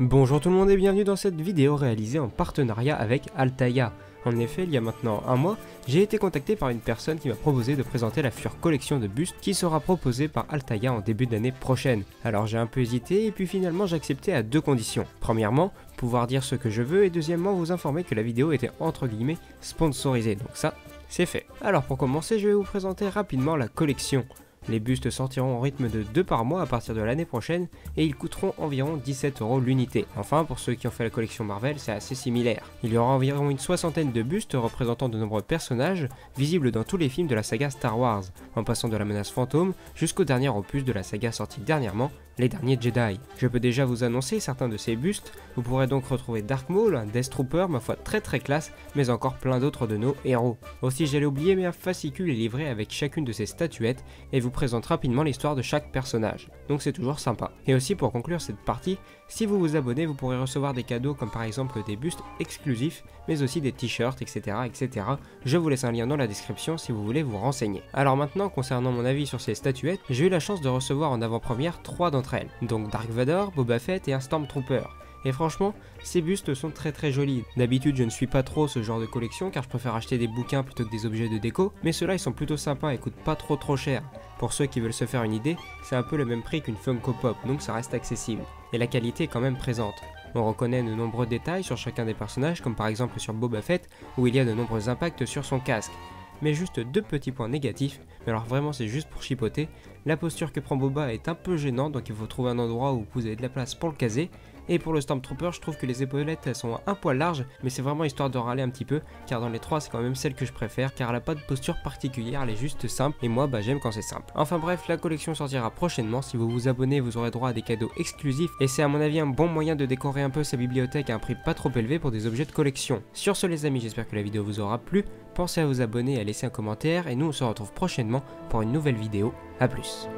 Bonjour tout le monde et bienvenue dans cette vidéo réalisée en partenariat avec Altaïa. En effet, il y a maintenant un mois, j'ai été contacté par une personne qui m'a proposé de présenter la future collection de bustes qui sera proposée par Altaïa en début d'année prochaine. Alors j'ai un peu hésité et puis finalement j'ai accepté à deux conditions. Premièrement, pouvoir dire ce que je veux et deuxièmement vous informer que la vidéo était entre guillemets sponsorisée. Donc ça, c'est fait. Alors pour commencer, je vais vous présenter rapidement la collection. Les bustes sortiront au rythme de 2 par mois à partir de l'année prochaine et ils coûteront environ 17 € l'unité. Enfin, pour ceux qui ont fait la collection Marvel, c'est assez similaire. Il y aura environ une soixantaine de bustes représentant de nombreux personnages visibles dans tous les films de la saga Star Wars, en passant de la menace fantôme jusqu'au dernier opus de la saga sortie dernièrement, les derniers Jedi. Je peux déjà vous annoncer certains de ces bustes, vous pourrez donc retrouver Dark Maul, un Death Trooper ma foi très classe, mais encore plein d'autres de nos héros. Aussi j'allais oublier, mais un fascicule est livré avec chacune de ces statuettes et vous présente rapidement l'histoire de chaque personnage, donc c'est toujours sympa. Et aussi pour conclure cette partie, si vous vous abonnez vous pourrez recevoir des cadeaux comme par exemple des bustes exclusifs, mais aussi des t-shirts etc. Je vous laisse un lien dans la description si vous voulez vous renseigner. Alors maintenant concernant mon avis sur ces statuettes, j'ai eu la chance de recevoir en avant-première 3 d'entre elles, donc Dark Vador, Boba Fett et un Stormtrooper. Et franchement, ces bustes sont très jolis. D'habitude, je ne suis pas trop ce genre de collection car je préfère acheter des bouquins plutôt que des objets de déco, mais ceux-là ils sont plutôt sympas et coûtent pas trop cher. Pour ceux qui veulent se faire une idée, c'est un peu le même prix qu'une Funko Pop, donc ça reste accessible. Et la qualité est quand même présente. On reconnaît de nombreux détails sur chacun des personnages, comme par exemple sur Boba Fett, où il y a de nombreux impacts sur son casque. Mais juste deux petits points négatifs, mais alors vraiment c'est juste pour chipoter, la posture que prend Boba est un peu gênante, donc il faut trouver un endroit où vous avez de la place pour le caser. Et pour le Stormtrooper, je trouve que les épaulettes elles sont un poil larges, mais c'est vraiment histoire de râler un petit peu, car dans les trois c'est quand même celle que je préfère, car elle a pas de posture particulière, elle est juste simple, et moi j'aime quand c'est simple. Enfin bref, la collection sortira prochainement, si vous vous abonnez vous aurez droit à des cadeaux exclusifs, et c'est à mon avis un bon moyen de décorer un peu sa bibliothèque à un prix pas trop élevé pour des objets de collection. Sur ce les amis, j'espère que la vidéo vous aura plu, pensez à vous abonner et à laisser un commentaire, et nous on se retrouve prochainement pour une nouvelle vidéo, à plus.